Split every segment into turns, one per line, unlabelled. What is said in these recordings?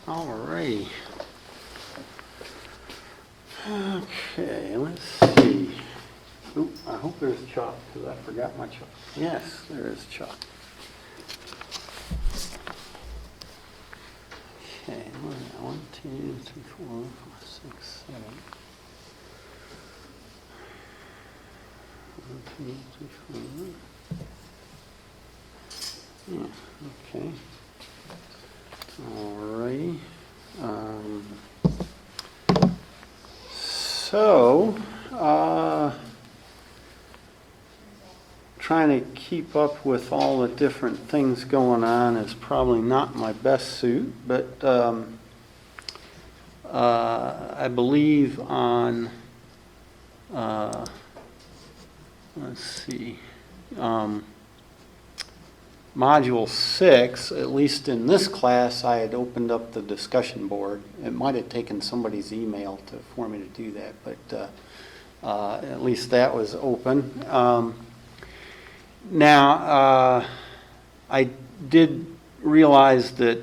All right. Okay, let's see. Oop, I hope there's chalk because I forgot my chalk. Yes, there is chalk. Okay, 1, 2, 3, 4, 5, 6, 7. 1, 2, 3, 4. Yeah, okay. All right. Trying to keep up with all the different things going on is probably not my best suit, but I believe on, let's see, Module 6, at least in this class, I had opened up the discussion board. It might have taken somebody's email for me to do that, but at least that was open. Now, I did realize that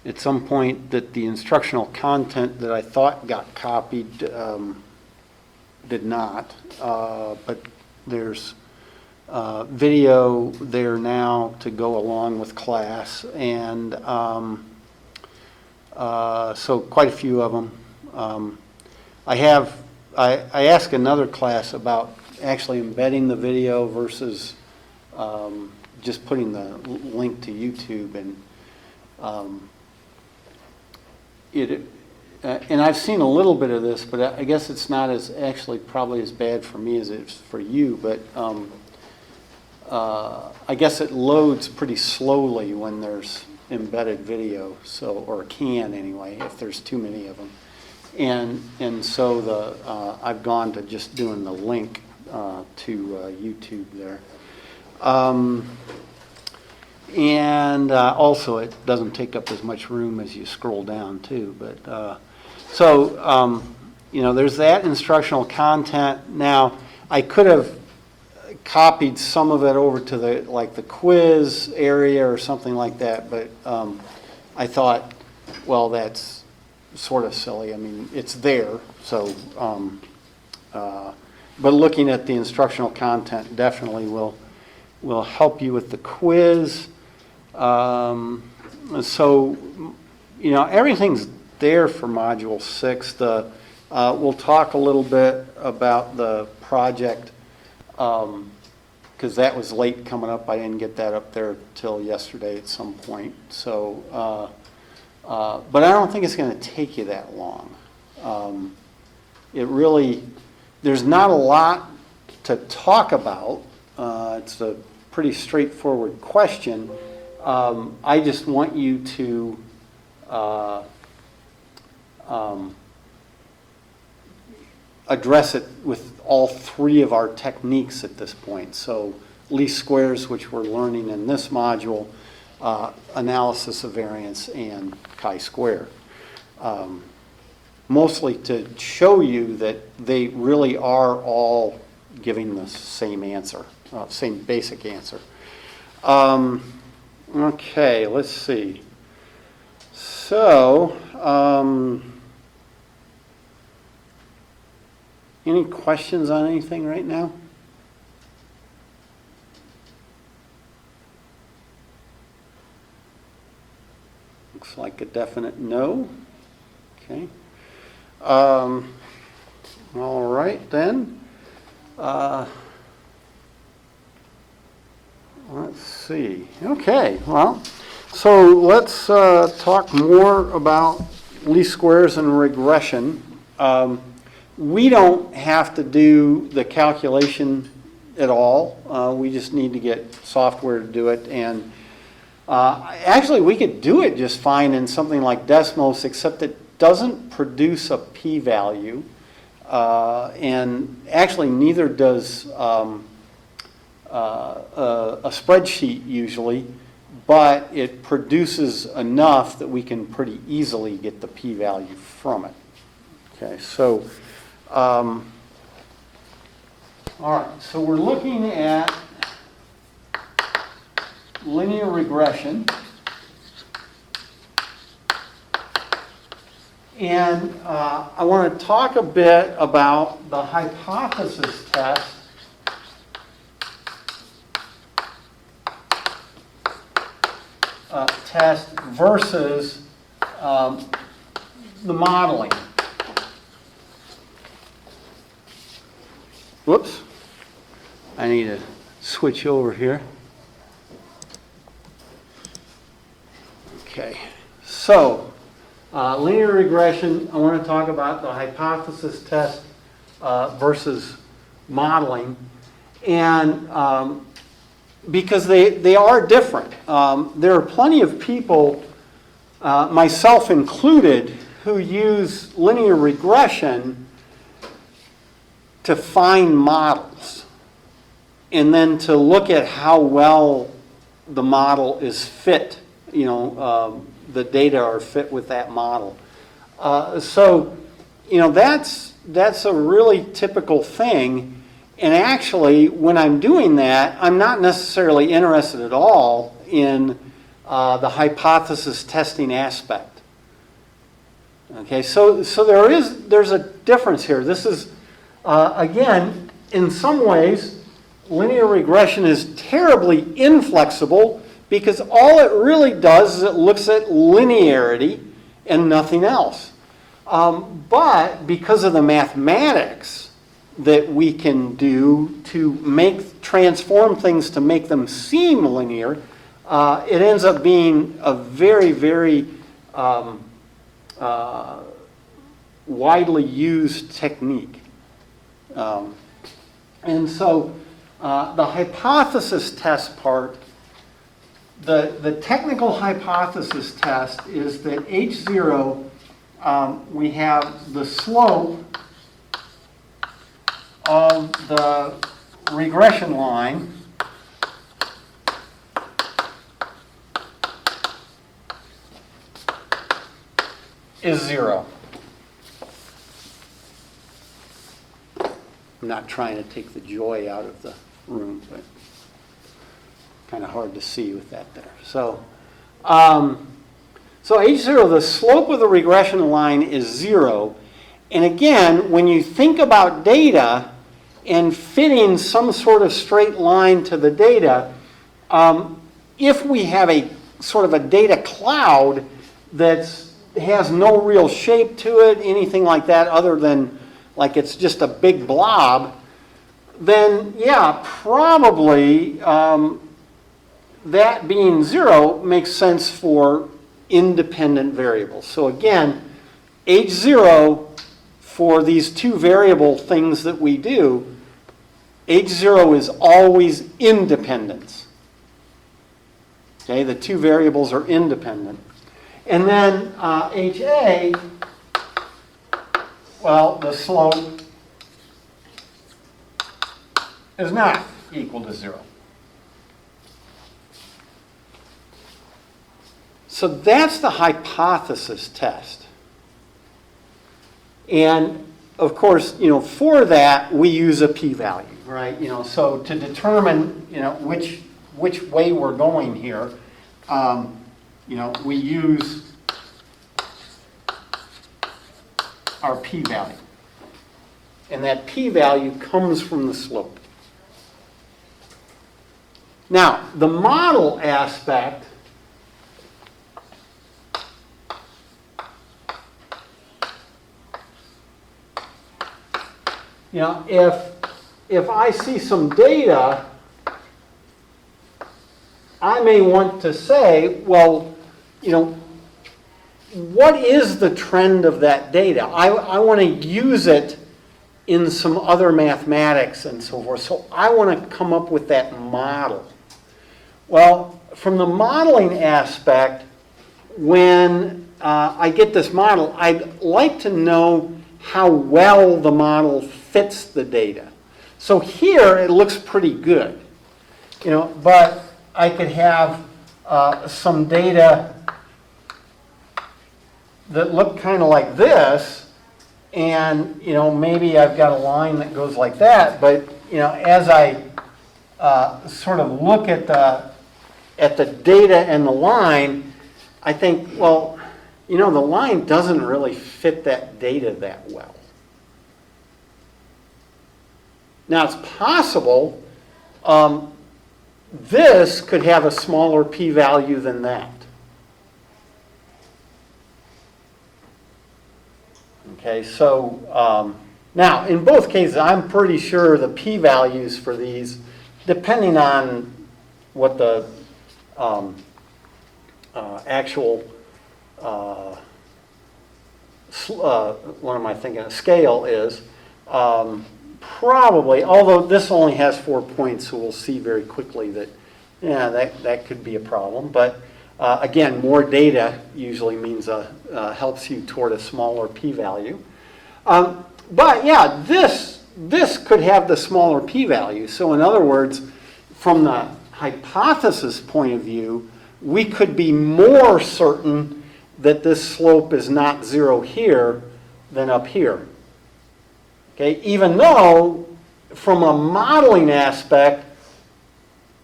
at some point that the instructional content that I thought got copied did not, but there's video there now to go along with class, and so quite a few of them. I asked another class about actually embedding the video versus just putting the link to YouTube, and and I've seen a little bit of this, but I guess it's not as actually probably as bad for me as it's for you, but I guess it loads pretty slowly when there's embedded video, so, or can anyway, if there's too many of them. And so I've gone to just doing the link to YouTube there. And also it doesn't take up as much room as you scroll down too. But you know, there's that instructional content. Now, I could have copied some of it over to the quiz area or something like that, but I thought, well, that's sort of silly. I mean, it's there, so but looking at the instructional content definitely will help you with the quiz. So, you know, everything's there for Module 6. We'll talk a little bit about the project because that was late coming up. I didn't get that up there till yesterday at some point. So, but I don't think it's going to take you that long. It really, there's not a lot to talk about. It's a pretty straightforward question. I just want you to address it with all three of our techniques at this point. So least squares, which we're learning in this module, analysis of variance, and chi-square. Mostly to show you that they really are all giving the same answer, same basic answer. Okay, let's see. So, any questions on anything right now? Looks like a definite no. Okay. All right then. Let's see. Okay, well, so let's talk more about least squares and regression. We don't have to do the calculation at all. We just need to get software to do it. And actually, we could do it just fine in something like Desmos, except it doesn't produce a p-value. And actually, neither does a spreadsheet usually, but it produces enough that we can pretty easily get the p-value from it. Okay, so, all right, so we're looking at linear regression. And I want to talk a bit about the hypothesis test versus the modeling. Whoops. I need to switch over here. Okay. So, linear regression, I want to talk about the hypothesis test versus modeling. And because they are different. There are plenty of people, myself included, who use linear regression to find models and then to look at how well the model is fit, the data are fit with that model. So, that's a really typical thing. And actually, when I'm doing that, I'm not necessarily interested at all in the hypothesis testing aspect. Okay, so there's a difference here. This is, again, in some ways, linear regression is terribly inflexible because all it really does is it looks at linearity and nothing else. But because of the mathematics that we can do to transform things to make them seem linear, it ends up being a very, very widely used technique. And so the hypothesis test part, the technical hypothesis test is that H0, we have the slope of the regression line is 0. I'm not trying to take the joy out of the room, but kind of hard to see with that there. So H0, the slope of the regression line is 0. And again, when you think about data and fitting some sort of straight line to the data, if we have a sort of a data cloud that has no real shape to it, anything like that other than like it's just a big blob, then yeah, probably that being 0 makes sense for independent variables. So again, H0 for these two variable things that we do, H0 is always independence. Okay, the two variables are independent. And then HA, well, the slope is not equal to 0. So that's the hypothesis test. And of course, for that we use a p-value, right? So to determine, which way we're going here, we use our p-value. And that p-value comes from the slope. Now, the model aspect, if I see some data, I may want to say, well, what is the trend of that data? I want to use it in some other mathematics and so forth. So I want to come up with that model. Well, from the modeling aspect, when I get this model, I'd like to know how well the model fits the data. So here it looks pretty good, but I could have some data that look kind of like this, and maybe I've got a line that goes like that, but as I sort of look at the data and the line, I think, well, you know, the line doesn't really fit that data that well. Now, it's possible this could have a smaller p-value than that. Okay, so now, in both cases, I'm pretty sure the p-values for these, depending on what the actual, what am I thinking, scale is, probably, although this only has 4 points, so we'll see very quickly that, yeah, that could be a problem. But again, more data usually means helps you toward a smaller p-value. But yeah, this could have the smaller p-value. So in other words, from the hypothesis point of view, we could be more certain that this slope is not 0 here than up here. Okay, even though from a modeling aspect,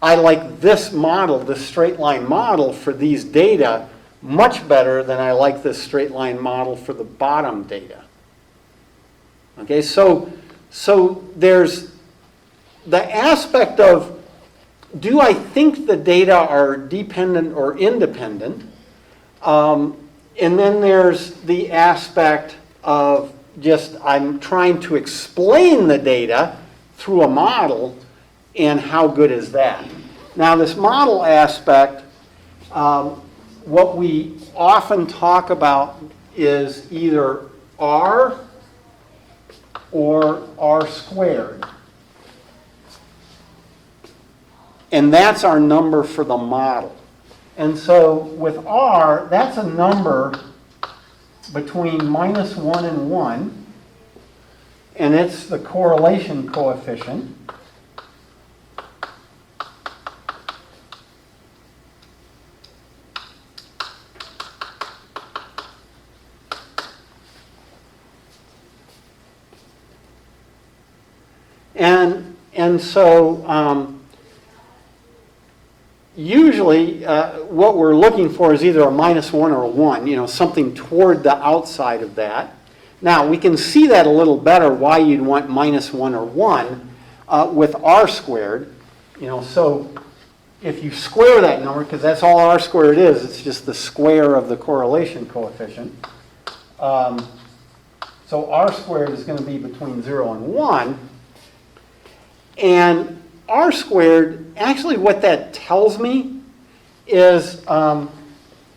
I like this model, this straight line model for these data much better than I like this straight line model for the bottom data. Okay, so there's the aspect of, do I think the data are dependent or independent? And then there's the aspect of just I'm trying to explain the data through a model, and how good is that? Now, this model aspect, what we often talk about is either R or R squared. And that's our number for the model. And so with R, that's a number between -1 and 1, and it's the correlation coefficient. And so usually what we're looking for is either a -1 or a 1, you know, something toward the outside of that. Now, we can see that a little better, why you'd want -1 or 1 with R squared. You know, so if you square that number, because that's all R squared is, it's just the square of the correlation coefficient. So R squared is going to be between 0 and 1. And R squared, actually what that tells me is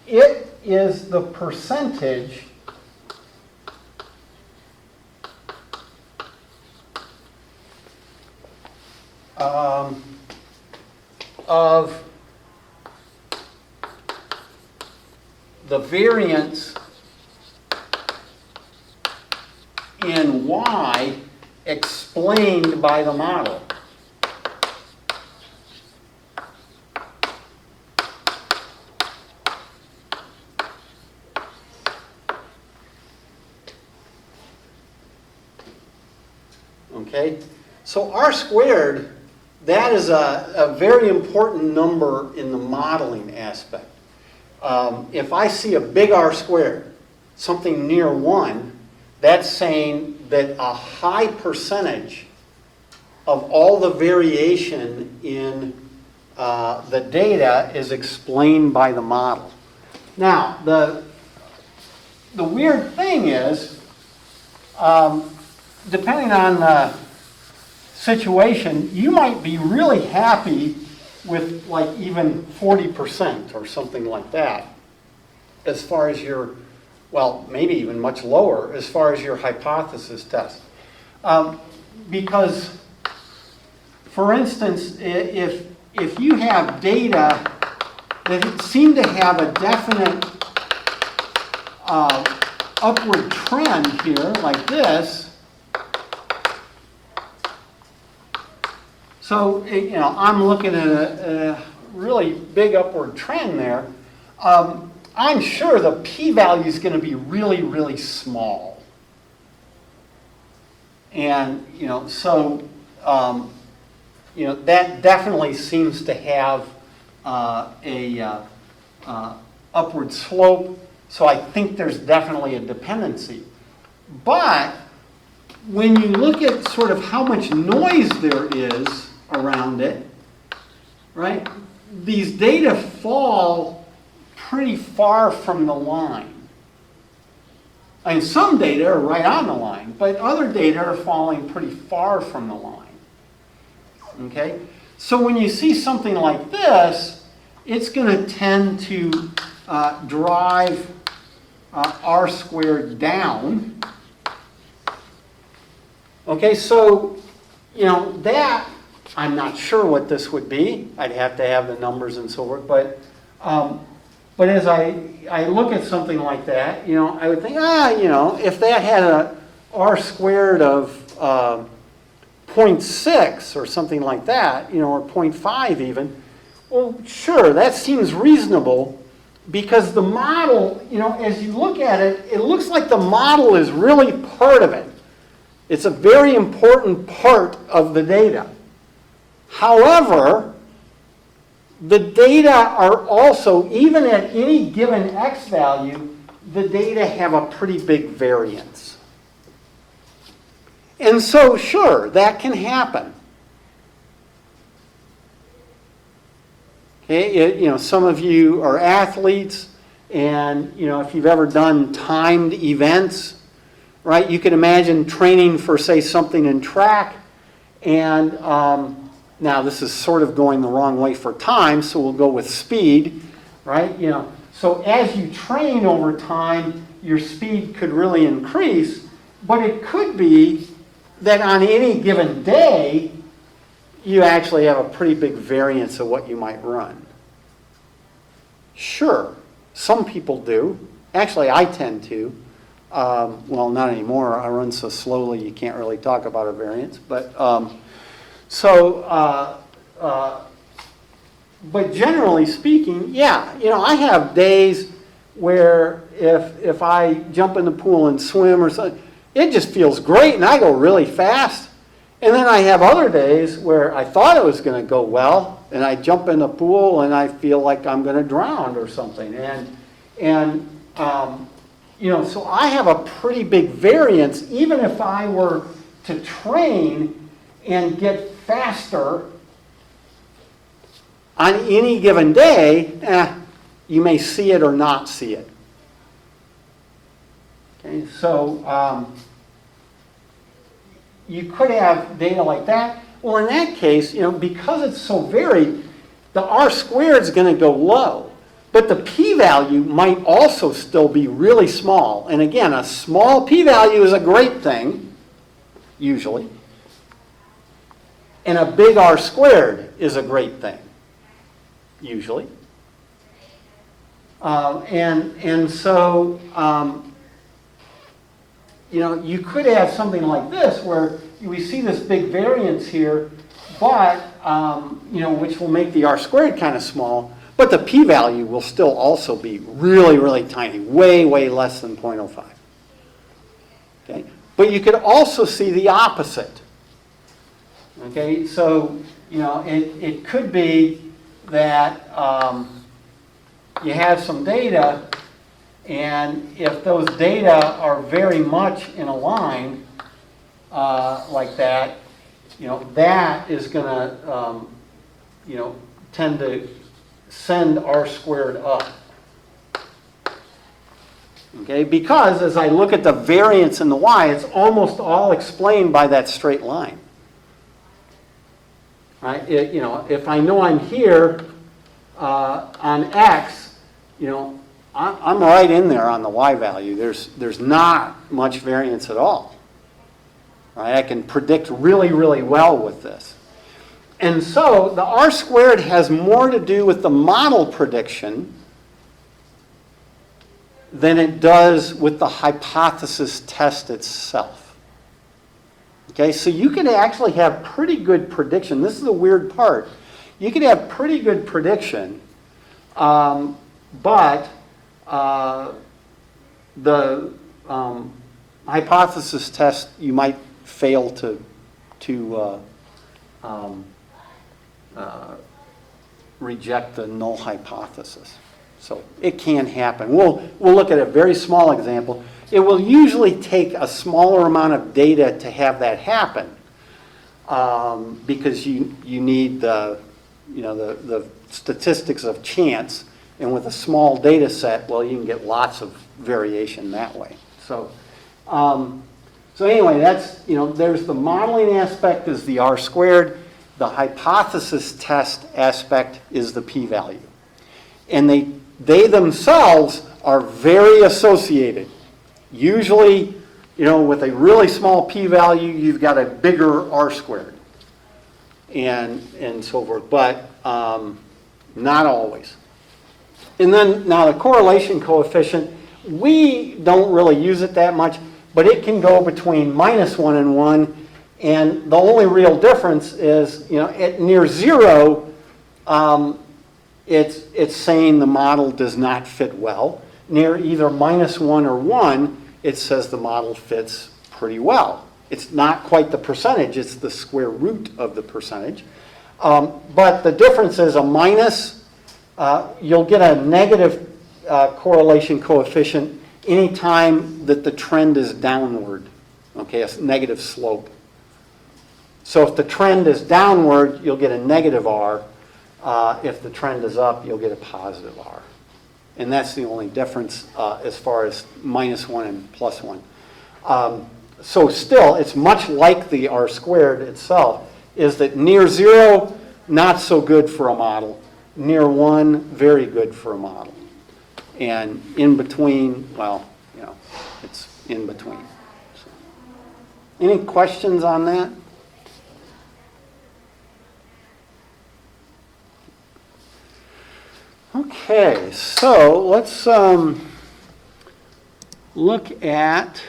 it is the percentage of the variance in Y explained by the model. Okay, so R squared, that is a very important number in the modeling aspect. If I see a big R squared, something near 1, that's saying that a high percentage of all the variation in the data is explained by the model. Now, the weird thing is, depending on the situation, you might be really happy with like even 40% or something like that as far as your, well, maybe even much lower as far as your hypothesis test. Because, for instance, if you have data that seem to have a definite upward trend here, like this, so, you know, I'm looking at a really big upward trend there. I'm sure the p-value is going to be really, really small. And, you know, so, you know, that definitely seems to have a upward slope. So I think there's definitely a dependency. But when you look at sort of how much noise there is around it, right, these data fall pretty far from the line. I mean, some data are right on the line, but other data are falling pretty far from the line. Okay? So when you see something like this, it's going to tend to drive r squared down. Okay, so, you know, that, I'm not sure what this would be. I'd have to have the numbers and so forth, but as I look at something like that, you know, I would think, you know, if that had a r squared of 0.6 or something like that, you know, or 0.5 even, well, sure, that seems reasonable because the model, you know, as you look at it, it looks like the model is really part of it. It's a very important part of the data. However, the data are also, even at any given x value, the data have a pretty big variance. And so, sure, that can happen. Okay, you know, some of you are athletes, and you know, if you've ever done timed events, right, you can imagine training for, say, something in track, and now this is sort of going the wrong way for time, so we'll go with speed, right? You know, so as you train over time, your speed could really increase, but it could be that on any given day, you actually have a pretty big variance of what you might run. Sure, some people do. Actually, I tend to. Well, not anymore. I run so slowly you can't really talk about a variance. But but generally speaking, yeah, you know, I have days where if I jump in the pool and swim or something, it just feels great and I go really fast. And then I have other days where I thought it was going to go well, and I jump in the pool and I feel like I'm going to drown or something. And you know, so I have a pretty big variance, even if I were to train and get faster on any given day, you may see it or not see it. Okay, so you could have data like that. Well, in that case, you know, because it's so varied, the r squared is going to go low. But the p-value might also still be really small. And again, a small p-value is a great thing, usually. And a big r squared is a great thing, usually. And so, you know, you could have something like this where we see this big variance here, but, you know, which will make the r squared kind of small. But the p-value will still also be really, really tiny, way, way less than 0.05. Okay? But you could also see the opposite. Okay, so, you know, it could be that you have some data, and if those data are very much in a line like that, you know, that is going to, you know, tend to send r squared up. Okay, because as I look at the variance in the y, it's almost all explained by that straight line. Right? You know, if I know I'm here on x, you know, I'm right in there on the y value. There's not much variance at all. Right? I can predict really, really well with this. And so the r squared has more to do with the model prediction than it does with the hypothesis test itself. Okay, so you can actually have pretty good prediction. This is the weird part. You can have pretty good prediction, but the hypothesis test, you might fail to reject the null hypothesis. So it can happen. We'll look at a very small example. It will usually take a smaller amount of data to have that happen, because you need the statistics of chance, and with a small data set, well, you can get lots of variation that way. So anyway, that's, there's the modeling aspect is the R squared. The hypothesis test aspect is the p-value. And they themselves are very associated. Usually, with a really small p-value, you've got a bigger R squared and so forth, but not always. And then now the correlation coefficient, we don't really use it that much, but it can go between -1 and 1. And the only real difference is, at near 0, it's saying the model does not fit well. Near either -1 or 1, it says the model fits pretty well. It's not quite the percentage, it's the square root of the percentage. But the difference is a minus, you'll get a negative correlation coefficient anytime that the trend is downward, okay, a negative slope. So if the trend is downward, you'll get a negative R. If the trend is up, you'll get a positive R. And that's the only difference as far as -1 and +1. So still, it's much like the R squared itself, is that near 0, not so good for a model. Near 1, very good for a model. And in between, well, it's in between. So. Any questions on that? Okay, so let's look at,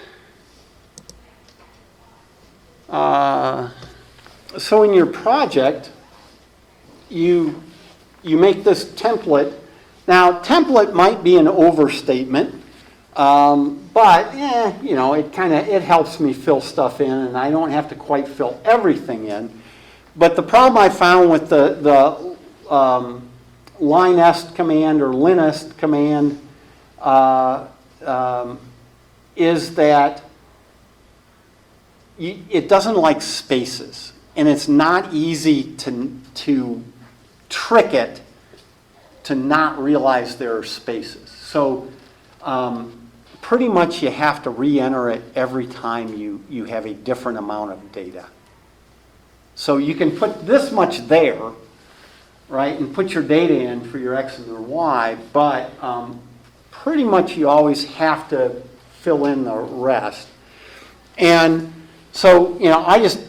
so in your project, you make this template. Now, template might be an overstatement, but it helps me fill stuff in, and I don't have to quite fill everything in. But the problem I found with the linest command or linest command is that it doesn't like spaces, and it's not easy to trick it to not realize there are spaces. So pretty much you have to re-enter it every time you have a different amount of data. So you can put this much there, right, and put your data in for your X and your Y, but pretty much you always have to fill in the rest. And so,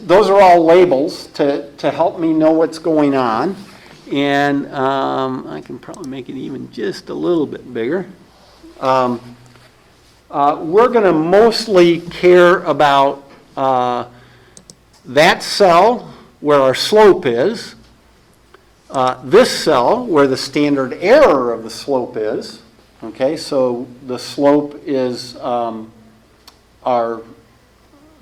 those are all labels to help me know what's going on. And I can probably make it even just a little bit bigger. We're going to mostly care about that cell where our slope is, this cell where the standard error of the slope is. Okay, so the slope is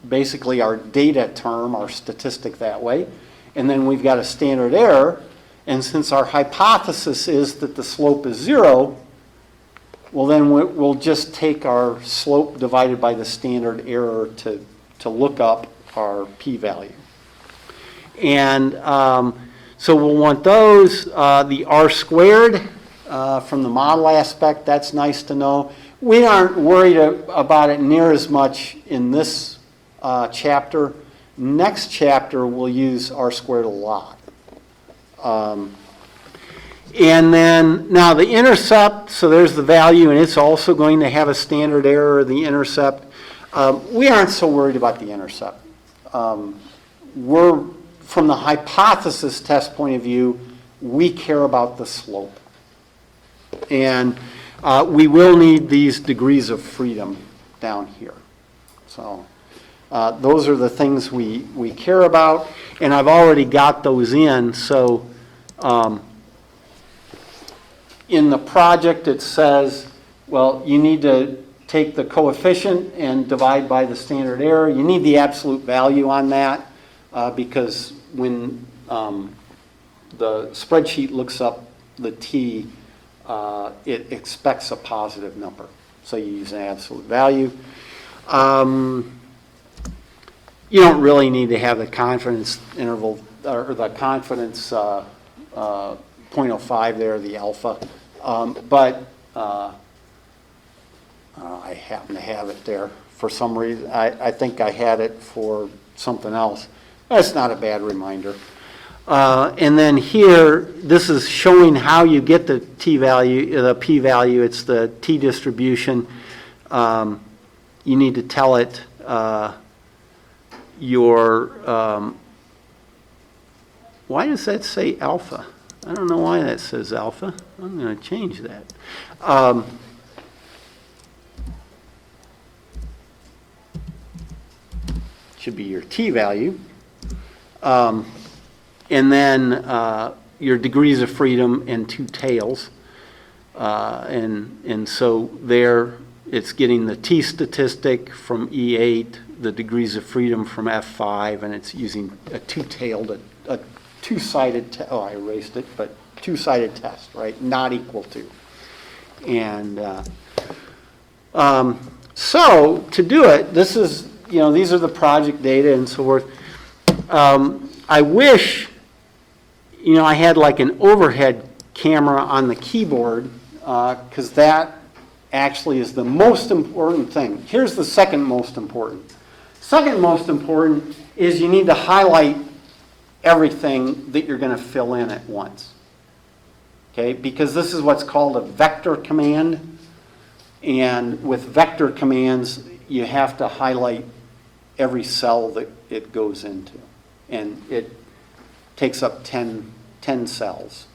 basically our data term, our statistic that way. And then we've got a standard error. And since our hypothesis is that the slope is 0, well, then we'll just take our slope divided by the standard error to look up our p-value. And so we'll want those. The R squared from the model aspect, that's nice to know. We aren't worried about it near as much in this chapter. Next chapter, we'll use R squared a lot. And then now the intercept, so there's the value, and it's also going to have a standard error, the intercept. We aren't so worried about the intercept. From the hypothesis test point of view, we care about the slope. And we will need these degrees of freedom down here. So those are the things we care about, and I've already got those in. So in the project it says, well, you need to take the coefficient and divide by the standard error. You need the absolute value on that because when the spreadsheet looks up the t, it expects a positive number. So you use an absolute value. You don't really need to have the confidence interval or the confidence 0.05 there, the alpha. But I happen to have it there for some reason. I think I had it for something else. That's not a bad reminder. And then here, this is showing how you get the t-value, the p-value. It's the t-distribution. You need to tell it why does that say alpha? I don't know why that says alpha. I'm going to change that. Should be your t-value. And then your degrees of freedom and two tails. And so there it's getting the t statistic from E8, the degrees of freedom from F5, and it's using a two-tailed, a two-sided, I erased it, but two-sided test, right? Not equal to. And so to do it, this is, these are the project data and so forth. I wish, I had like an overhead camera on the keyboard, because that actually is the most important thing. Here's the second most important. Second most important is you need to highlight everything that you're going to fill in at once. Okay, because this is what's called a vector command. And with vector commands, you have to highlight every cell that it goes into. And it takes up 10 cells.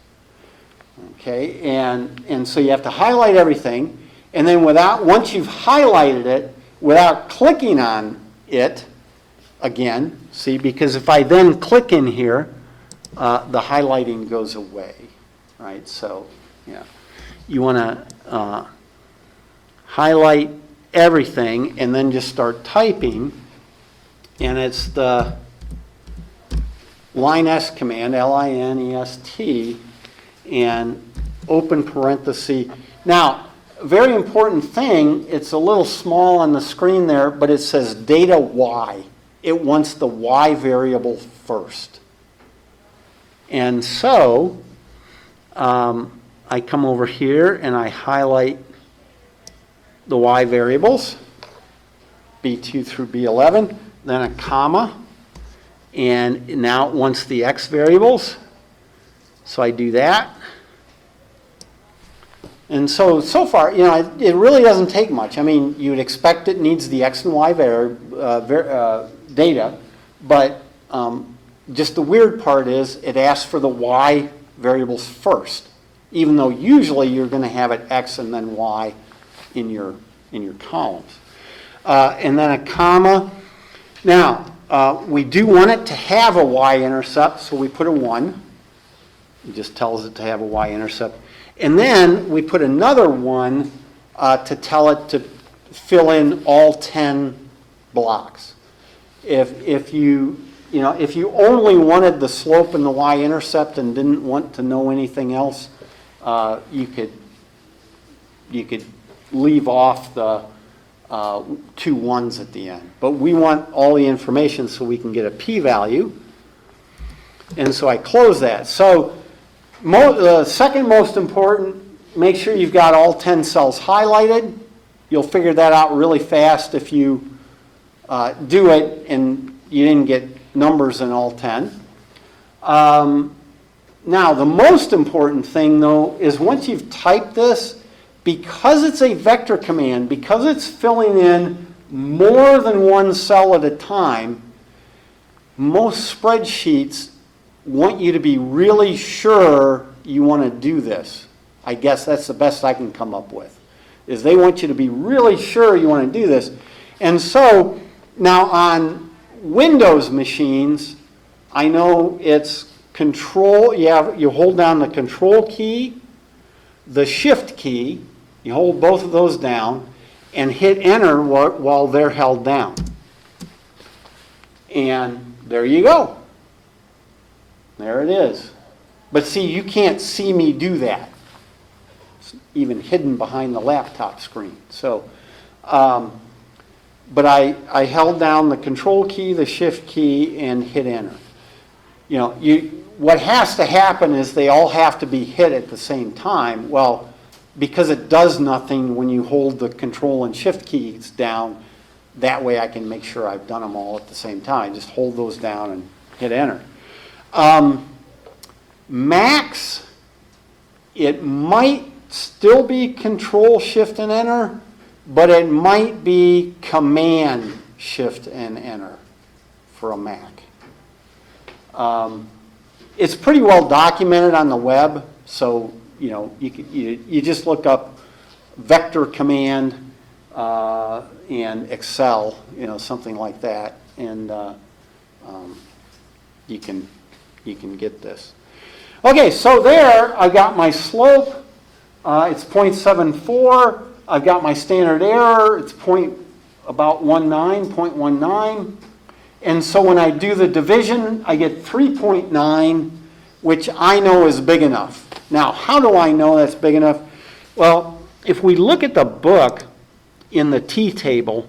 Okay, and so you have to highlight everything. And then once you've highlighted it, without clicking on it again, see, because if I then click in here, the highlighting goes away, right? So, yeah, you want to highlight everything and then just start typing, and it's the linest command, L-I-N-E-S-T, and open parenthesis. Now, a very important thing, it's a little small on the screen there, but it says data y. It wants the y variable first. And so I come over here and I highlight the y variables, B2 through B11, then a comma, and now it wants the x variables. So I do that. And so far, it really doesn't take much. I mean, you'd expect it needs the x and y data, but just the weird part is it asks for the y variables first, even though usually you're going to have it x and then y in your columns. And then a comma. Now, we do want it to have a y-intercept, so we put a 1. It just tells it to have a y-intercept. And then we put another 1 to tell it to fill in all 10 blocks. If you only wanted the slope and the y-intercept and didn't want to know anything else, you could leave off the 2 1s at the end. But we want all the information so we can get a p-value. And so I close that. So the second most important, make sure you've got all 10 cells highlighted. You'll figure that out really fast if you do it and you didn't get numbers in all 10. Now, the most important thing, though, is once you've typed this, because it's a vector command, because it's filling in more than one cell at a time, most spreadsheets want you to be really sure you want to do this. I guess that's the best I can come up with, is they want you to be really sure you want to do this. And so now on Windows machines, I know it's control, you hold down the control key, the shift key, you hold both of those down, and hit enter while they're held down. And there you go. There it is. But see, you can't see me do that. even hidden behind the laptop screen. So, but I held down the control key, the shift key, and hit enter. You know, what has to happen is they all have to be hit at the same time. Well, because it does nothing when you hold the control and shift keys down, that way I can make sure I've done them all at the same time. Just hold those down and hit enter. Macs, it might still be control, shift, and enter, but it might be command, shift, and enter for a Mac. It's pretty well documented on the web, so you know you just look up vector command and Excel, you know, something like that, and you can get this. Okay, so there I got my slope. It's 0.74. I've got my standard error. It's about 0.19. And so when I do the division, I get 3.9, which I know is big enough. Now, how do I know that's big enough? Well, if we look at the book in the t-table,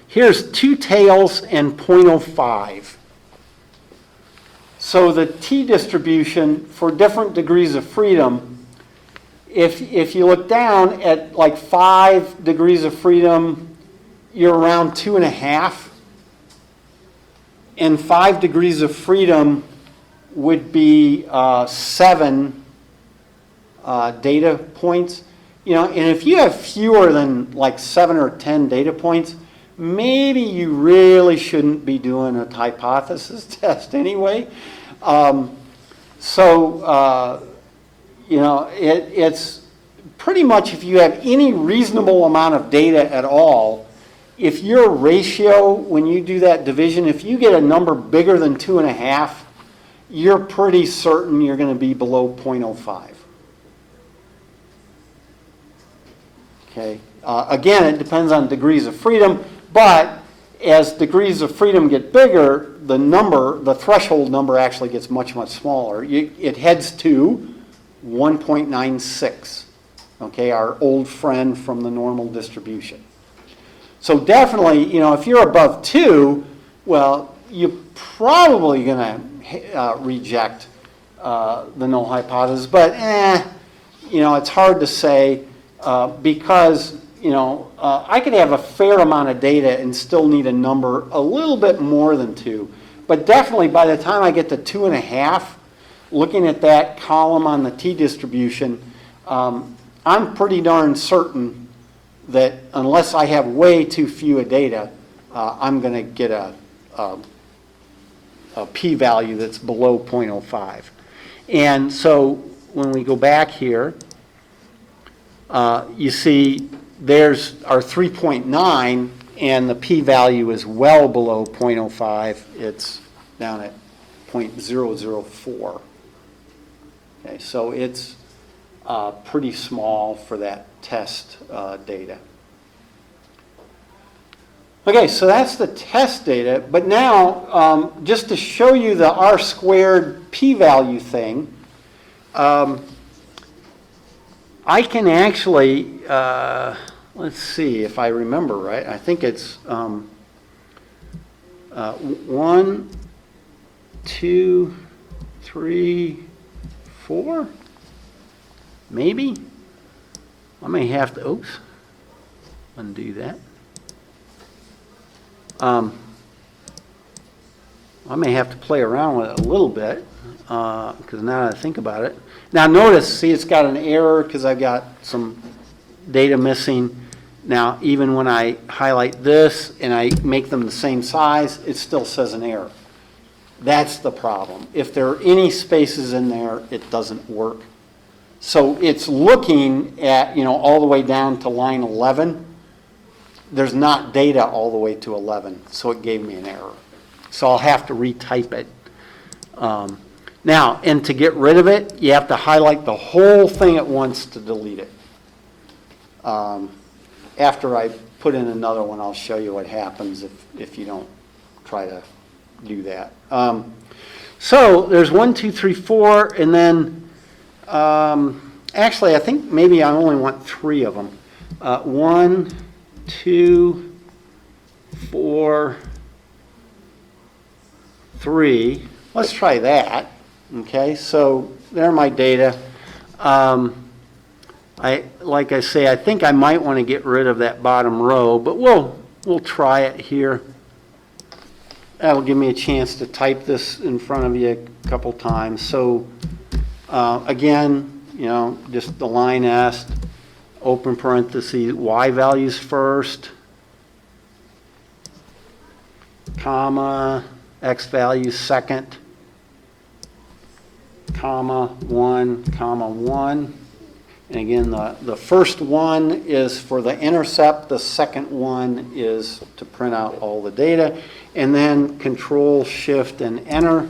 here's 2 tails and 0.05. So the t-distribution for different degrees of freedom, if you look down at like 5 degrees of freedom, you're around 2.5. And 5 degrees of freedom would be 7 data points. You know, and if you have fewer than like 7 or 10 data points, maybe you really shouldn't be doing a hypothesis test anyway. You know, it's pretty much if you have any reasonable amount of data at all, if your ratio, when you do that division, if you get a number bigger than 2.5, you're pretty certain you're going to be below 0.05. Okay. Again, it depends on degrees of freedom, but as degrees of freedom get bigger, the threshold number actually gets much, much smaller. It heads to 1.96, okay, our old friend from the normal distribution. So definitely, you know, if you're above 2, well, you're probably going to reject the null hypothesis, but you know, it's hard to say because, you know, I could have a fair amount of data and still need a number a little bit more than 2. But definitely by the time I get to 2.5, looking at that column on the t-distribution, I'm pretty darn certain that unless I have way too few of data, I'm going to get a p-value that's below 0.05. And so when we go back here, you see there's our 3.9, and the p-value is well below 0.05. It's down at 0.004. Okay, so it's pretty small for that test data. Okay, so that's the test data. But now, just to show you the r-squared p-value thing, I can actually, let's see if I remember right. I think it's 1, 2, 3, 4, maybe. I may have to, oops, undo that. I may have to play around with it a little bit because now that I think about it. Now notice, see, it's got an error because I've got some data missing. Now, even when I highlight this and I make them the same size, it still says an error. That's the problem. If there are any spaces in there, it doesn't work. So it's looking at, you know, all the way down to line 11. There's not data all the way to 11, so it gave me an error. So I'll have to retype it. Now, and to get rid of it, you have to highlight the whole thing at once to delete it. After I put in another one, I'll show you what happens if you don't try to do that. So there's 1, 2, 3, 4, and then actually, I think maybe I only want 3 of them. 1, 2, 4, 3. Let's try that. Okay, so there are my data. Like I say, I think I might want to get rid of that bottom row, but we'll try it here. That'll give me a chance to type this in front of you a couple times. So again, just the line est, open parentheses, y values first, comma, x values second, comma, 1, comma, 1. And again, the first one is for the intercept. The second one is to print out all the data. And then Control, Shift, and Enter.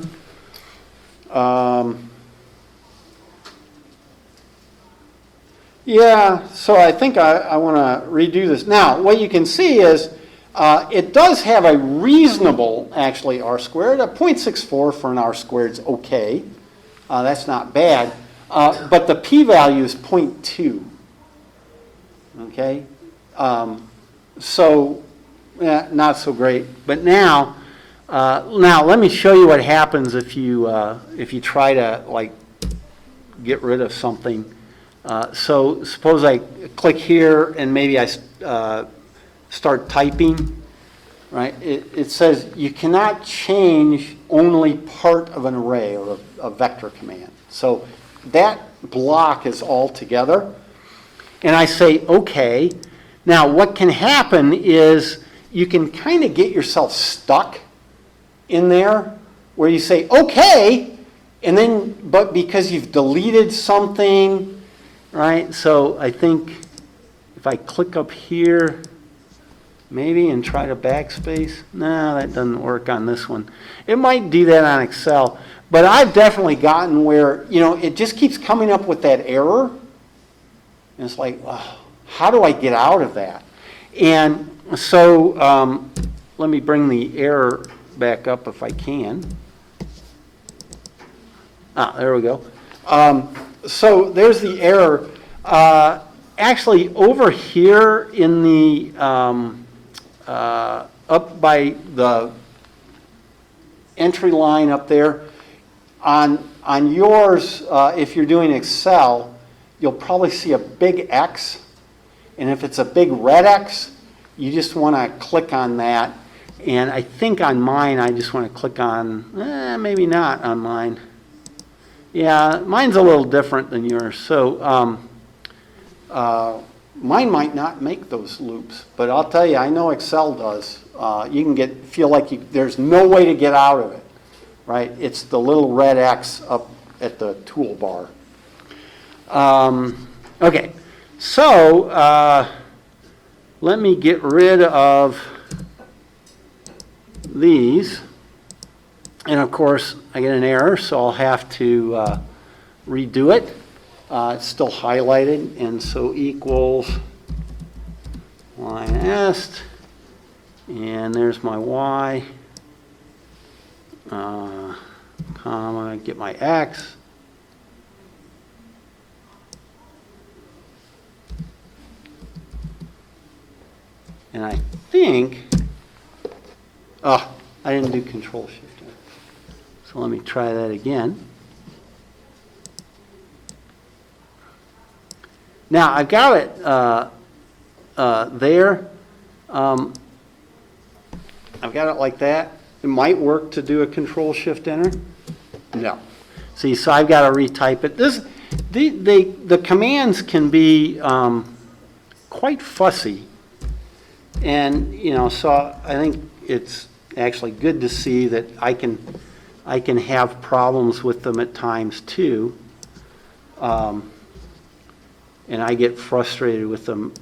Yeah, so I think I want to redo this. Now, what you can see is it does have a reasonable, actually, R-squared. A 0.64 for an R-squared is okay. That's not bad. But the p-value is 0.2. Okay? So, not so great. But now let me show you what happens if you try to get rid of something. So suppose I click here and maybe I start typing. Right? It says you cannot change only part of an array or a vector command. So that block is all together. And I say, okay. Now, what can happen is you can kind of get yourself stuck in there where you say, okay, and then, but because you've deleted something, right? So I think if I click up here, maybe, and try to backspace, no, that doesn't work on this one. It might do that on Excel. But I've definitely gotten where, it just keeps coming up with that error. And it's like, oh, how do I get out of that? And so let me bring the error back up if I can. There we go. So there's the error. Actually, over here in the, up by the entry line up there, on yours, if you're doing Excel, you'll probably see a big X. And if it's a big red X, you just want to click on that. And I think on mine, I just want to click on, maybe not on mine. Yeah, mine's a little different than yours. So mine might not make those loops. But I'll tell you, I know Excel does. You can feel like there's no way to get out of it. Right? It's the little red X up at the toolbar. Okay, so let me get rid of these. And of course, I get an error, so I'll have to redo it. It's still highlighted, and so equals line est, and there's my y. Comma, get my x. And I think, I didn't do Control Shift. So let me try that again. Now I've got it there. I've got it like that. It might work to do a Control Shift Enter. No. See, so I've got to retype it. The commands can be quite fussy, and so I think it's actually good to see that I can have problems with them at times too, and I get frustrated with them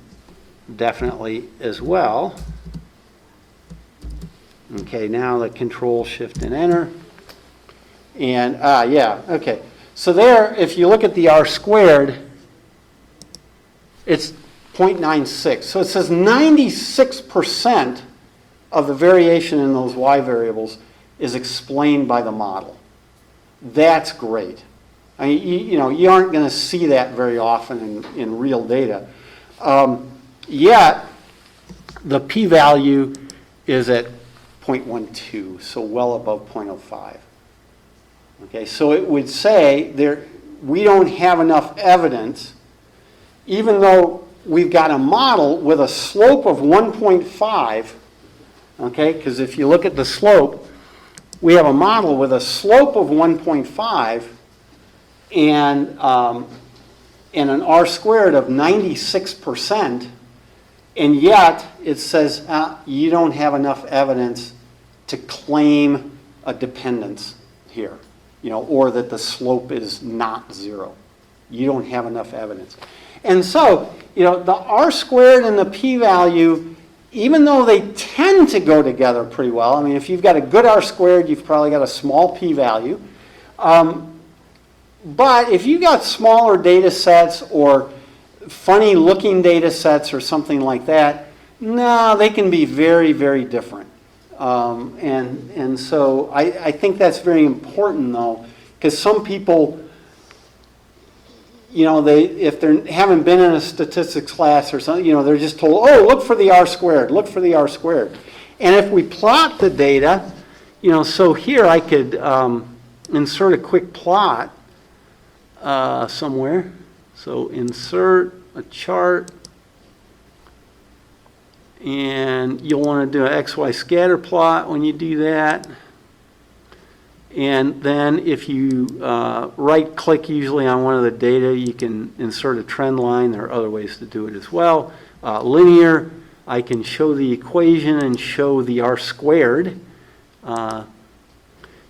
definitely as well. Okay, now the Control Shift and Enter. And, yeah, okay. So there, if you look at the R-squared, it's 0.96. So it says 96% of the variation in those y variables is explained by the model. That's great. I mean, you aren't going to see that very often in real data. Yet, the p-value is at 0.12, so well above 0.05. Okay, so it would say we don't have enough evidence, even though we've got a model with a slope of 1.5, okay, because if you look at the slope, we have a model with a slope of 1.5 and an R squared of 96%, and yet it says you don't have enough evidence to claim a dependence here, or that the slope is not 0. You don't have enough evidence. And so, the R squared and the p-value, even though they tend to go together pretty well, I mean, if you've got a good R squared, you've probably got a small p-value. But if you've got smaller data sets or funny looking data sets or something like that, no, they can be very, very different. And so I think that's very important, though, because some people, if they haven't been in a statistics class or something, they're just told, oh, look for the R squared, look for the R squared. And if we plot the data, so here I could insert a quick plot somewhere. So insert a chart, and you'll want to do an XY scatter plot when you do that. And then if you right click usually on one of the data, you can insert a trend line. There are other ways to do it as well. Linear, I can show the equation and show the R squared. And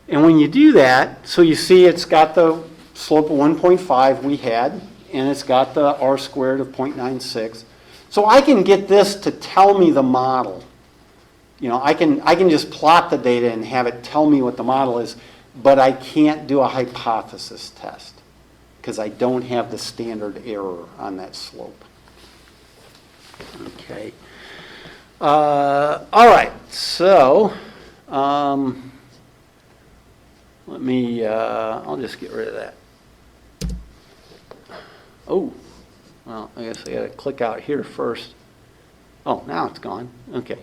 when you do that, so you see it's got the slope of 1.5 we had, and it's got the R squared of 0.96. So I can get this to tell me the model. I can just plot the data and have it tell me what the model is, but I can't do a hypothesis test because I don't have the standard error on that slope. Okay. All right. So let me. I'll just get rid of that. Oh, well, I guess I got to click out here first. Oh, now it's gone. Okay.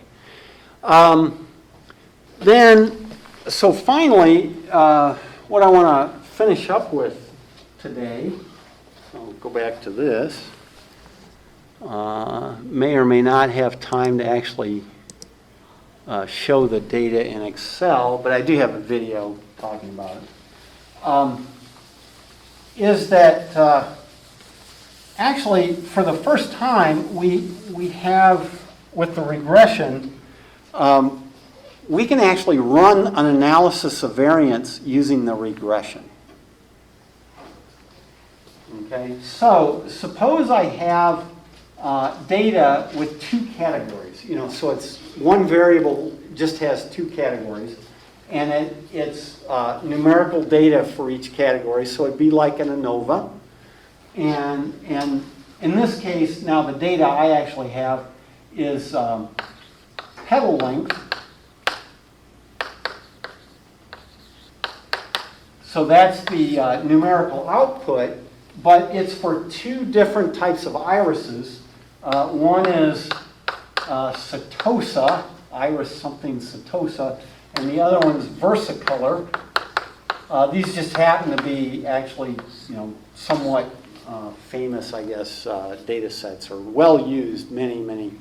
So finally, what I want to finish up with today, I'll go back to this, may or may not have time to actually show the data in Excel, but I do have a video talking about it, is that actually, for the first time, we have, with the regression, we can actually run an analysis of variance using the regression. Okay, so suppose I have data with two categories. So it's one variable just has two categories, and it's numerical data for each category. So it'd be like an ANOVA. And in this case, now the data I actually have is petal length. So that's the numerical output, but it's for two different types of irises. One is setosa, iris something setosa, and the other one is versicolor. These just happen to be actually, somewhat famous, I guess, data sets, or well used. Many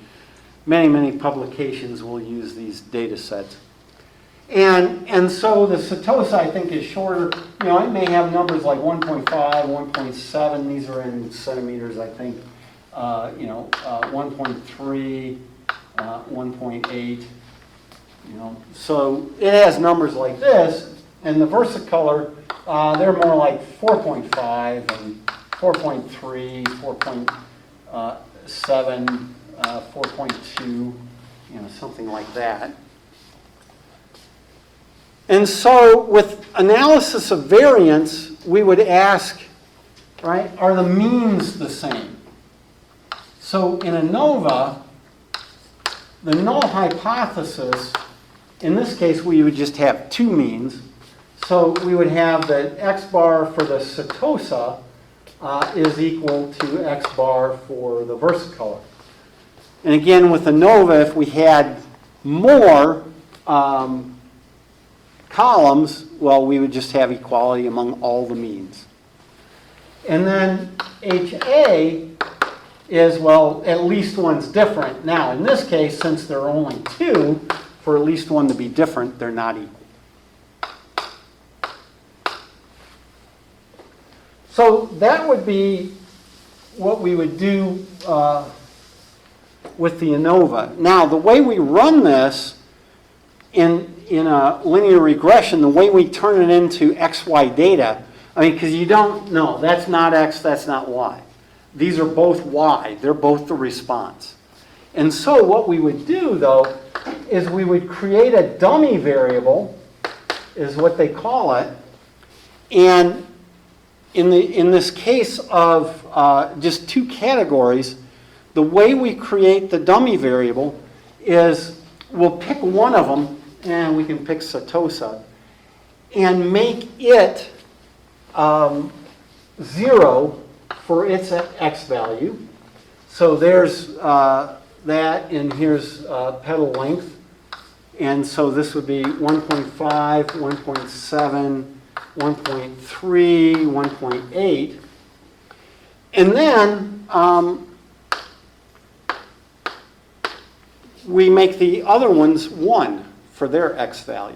publications will use these data sets. And so the setosa, I think, is shorter. It may have numbers like 1.5, 1.7. These are in centimeters, I think. 1.3, 1.8. So it has numbers like this. And the versicolor, they're more like 4.5 and 4.3, 4.7, 4.2, something like that. And so with analysis of variance, we would ask, right, are the means the same? So in ANOVA, the null hypothesis, in this case, we would just have two means. So we would have that x bar for the setosa is equal to x bar for the versicolor. And again, with ANOVA, if we had more columns, well, we would just have equality among all the means. And then HA is, well, at least one's different. Now, in this case, since there are only two, for at least one to be different, they're not equal. So that would be what we would do with the ANOVA. Now, the way we run this in a linear regression, the way we turn it into XY data, I mean, because you don't know, that's not X, that's not Y. These are both Y. They're both the response. And so what we would do, though, is we would create a dummy variable, is what they call it. And in this case of just two categories, the way we create the dummy variable is we'll pick one of them, and we can pick setosa, and make it 0 for its x value. So there's that, and here's petal length. And so this would be 1.5, 1.7, 1.3, 1.8. And then we make the other ones 1 for their x value.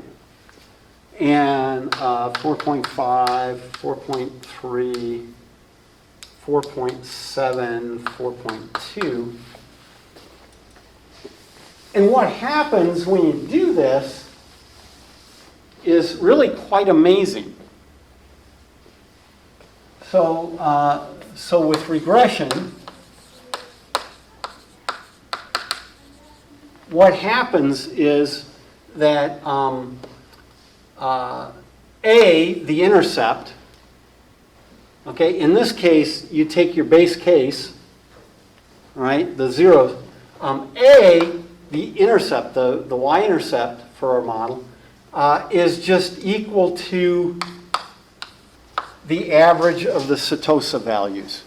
And 4.5, 4.3, 4.7, 4.2. And what happens when you do this is really quite amazing. So, so with regression, what happens is that A, the intercept, okay, in this case, you take your base case, right, the zeros. A, the intercept, the y-intercept for our model, is just equal to the average of the setosa values.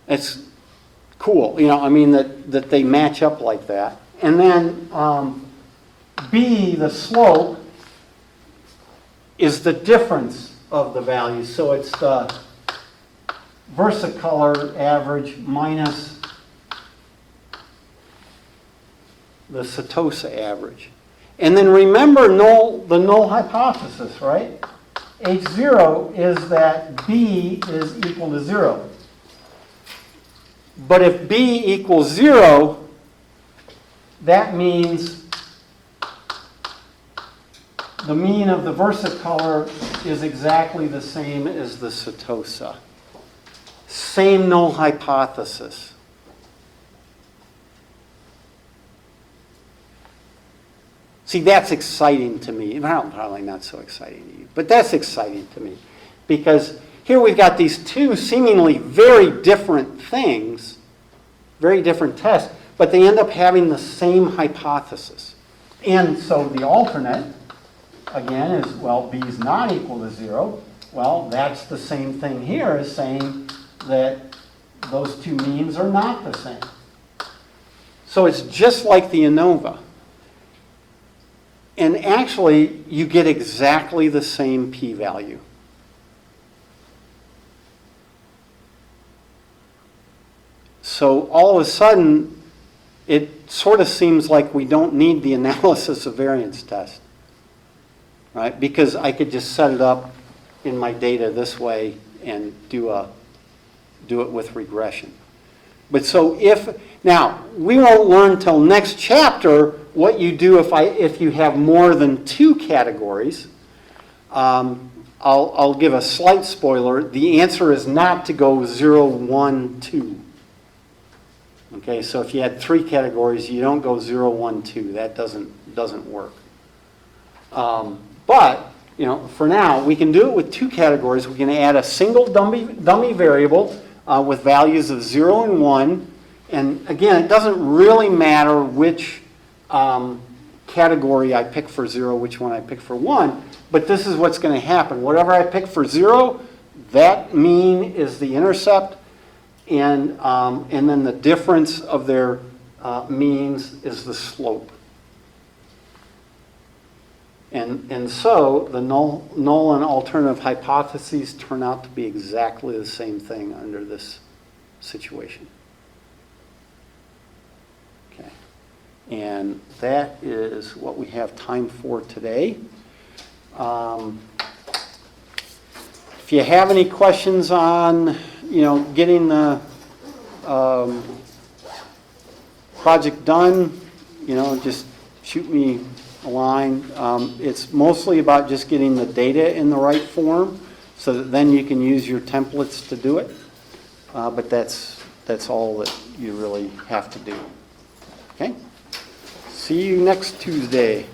It's cool, you know, I mean, that they match up like that. And then B, the slope, is the difference of the values. So it's the versicolor average minus the setosa average. And then remember the null hypothesis, right? H0 is that B is equal to 0. But if B equals 0, that means the mean of the versicolor is exactly the same as the setosa. Same null hypothesis. See, that's exciting to me. Well, probably not so exciting to you, but that's exciting to me. Because here we've got these two seemingly very different things, very different tests, but they end up having the same hypothesis. And so the alternate, again, is, well, B is not equal to 0. Well, that's the same thing here as saying that those two means are not the same. So it's just like the ANOVA. And actually, you get exactly the same p-value. So all of a sudden, it sort of seems like we don't need the analysis of variance test, right? Because I could just set it up in my data this way and do it with regression. But so now we won't learn till next chapter what you do if you have more than two categories. I'll give a slight spoiler. The answer is not to go 0, 1, 2. Okay, so if you had three categories, you don't go 0, 1, 2. That doesn't work. But you know, for now, we can do it with two categories. We can add a single dummy variable with values of 0 and 1. And again, it doesn't really matter which category I pick for 0, which one I pick for 1. But this is what's going to happen. Whatever I pick for 0, that mean is the intercept, and then the difference of their means is the slope. And so the null and alternative hypotheses turn out to be exactly the same thing under this situation. Okay. And that is what we have time for today. If you have any questions on, getting the project done, just shoot me a line. It's mostly about just getting the data in the right form so that then you can use your templates to do it. But that's all that you really have to do. Okay? See you next Tuesday.